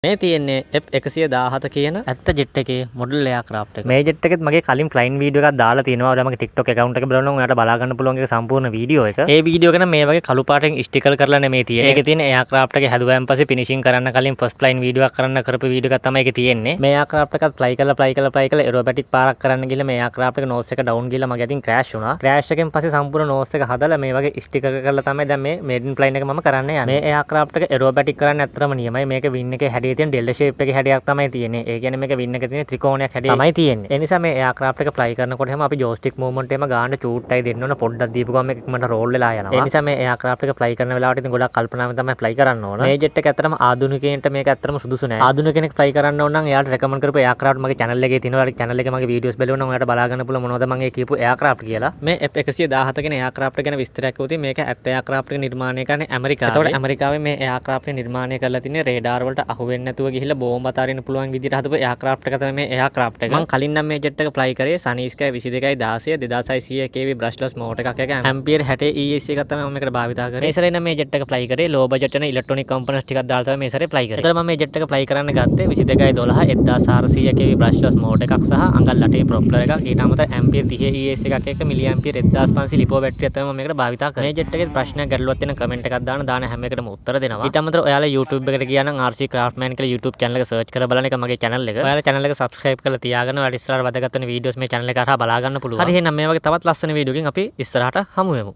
මේ තියෙන්නේ F117 කියන ඇත්ත ජෙට් එකේ මොඩල් එයාක්‍රාෆ්ට් එක. මේ ජෙට් එකෙත් මගේ කලින් ෆ්ලයින් වීඩියෝ එකක් දාලා තියෙනවා. ඔයාලා මගේ TikTok account එක බලනවා ඔයාලට බලා ගන්න පුළුවන් ඒක සම්පූර්ණ වීඩියෝ එක. ඒ වීඩියෝ එක නම් මේ වගේ කළු පාටෙන් ස්ටිකර් කරලා නෙමෙයි තියෙන්නේ. ඒකේ තියෙන එයාක්‍රාෆ්ට් එක හැදුවාන් පස්සේ ෆිනිෂින් කරන්න කලින් ෆස්ට් ෆ්ලයින් වීඩියෝ එකක් කරන්න කරපු වීඩියෝ එකක් තමයි ඒකේ තියෙන්නේ. මේ එයාක්‍රාෆ්ට් එකත් ෆ්ලයි කරලා එරෝබැටික් පාරක් කරන්න ගිහලා මේ එයාක්‍රාෆ්ට් එක නෝස් එක ඩවුන් ගිහලා මගේ අතින් ක්‍රෑෂ් වුණා. ක්‍රෑෂ් එකෙන් පස්සේ සම්පූර්ණ නෝස් එක හදලා මේ වගේ ස්ටිකර් කරලා තමයි දැන් මේ මේඩන් ෆ්ලයින් එක මම කරන්න යන්නේ. මේ එයාක්‍රාෆ්ට් එක එරෝබැටික් කරන්න ඇත්තටම නියමයි. මේක වින් එකේ හැඩයේ තියෙන ඩෙල්ටා ෂේප් එකේ හැඩයක් තමයි තියෙන්නේ. ඒ කියන්නේ මේක වින් එකේ තියෙන ත්‍රිකෝණයක් හැඩය තමයි තියෙන්නේ. ඒ නිසා මේ එයාක්‍රාෆ්ට් එක ෆ්ලයි කරනකොට හැම අපි ජෝස්ටික් මූව්මන්ට් එකම ගාන්න චූට්ටයි දෙන්න ඕන. පොඩ්ඩක් දීපු ගමන් මේක ඉක්මනට රෝල් වෙලා යනවා. ඒ නිසා මේ එයාක්‍රාෆ්ට් එක ෆ්ලයි කරන වෙලාවට ඉතින් ගොඩක් කල්පනාවෙන් තමයි ෆ්ලයි කරන්න ඕන. මේ ජෙට් එක ඇත්තටම ආධුනිකයන්ට මේක ඇත්තටම සුදුසු නෑ. ආධුනික කෙනෙක් ෆ්ලයි කරන්න ඕන නම් එයාට රෙකමන්ඩ් කරපු එයාක්‍රාෆ්ට් මගේ channel එකේ තියෙනවා. ඔයාලා channel එකේ මගේ වීඩියෝස් බලනවා නම් ඔයාලට බලා ගන්න පුළුවන් මොනවද මම ඒ කියපු එයාක්‍රාෆ්ට් කියලා. මේ F117 කියන එයාක්‍රාෆ්ට් ගැන විස්තරයක් කිව්වොත් මේක ඇත්ත එයාක්‍රාෆ්ට් එක නිර්මාණය කරන්නේ ඇමරිකාවේ. ඒතකොට ඇමරිකාවේ මේ එයාක්‍රාෆ්ට් එක නිර්මාණය කරලා තින්නේ රේඩාර් වලට අහු වෙන්නේ නැතුව ගිහිල්ලා බෝම්බ අතාරින්න පුළුවන් විදිහට හදපු එයාක්‍රාෆ්ට් එක තමයි මේ එයාක්‍රාෆ්ට් එක. මම කලින් නම් මේ ජෙට් එක ෆ්ලයි කරේ Sunny Sky 22.16 2600 kV බ්‍රෂ්ලස් මෝටර් එකක් එක ඇම්පියර් 60 ESC එකක් තමයි මම මේකට භාවිතා කරේ. මේ සැරේ නම් මේ ජෙට් එක ෆ්ලයි කරේ ලෝ බජට් යන ඉලෙක්ට්‍රොනික කම්පොනන්ට්ස් ටිකක් දාලා තමයි මේ සැරේ ෆ්ලයි කරේ. ඒතර මම මේ ජෙට් එක ෆ්ලයි කරන්න ගත්තේ 22.12 1400 kV බ්‍රෂ්ලස් මෝටර් එකක් සහ අඟල් 8 ප්‍රොප්ලර් එකක්. ඊට අමතරව ඇම්පියර් 30 ESC එකක් එක්ක මිලි ඇම්පියර් 1500 ලිපෝ බැටරියක් තමයි මම මේකට භාවිතා කරේ. මේ ජෙට් එකේ ප්‍රශ්නයක් ගැටලුවක් තියෙන කමෙන්ට් එකක් දාන හැම එකටම උත්තර දෙනවා. ඊට අමතරව ඔයාලා YouTube එකට ගියා නම් RC Craftman කියලා YouTube channel එක search කරලා බලන එක මගේ channel එක. ඔයාලා channel එක subscribe කරලා තියාගන්න. ඔයාලට ඉස්සරහට වැදගත් වෙන videos මේ channel එක හරහා බලා ගන්න පුළුවන්. හරි එහෙනම් මේ වගේ තවත් ලස්සන වීඩියෝකින් අපි ඉස්සරහට හමු වෙමු.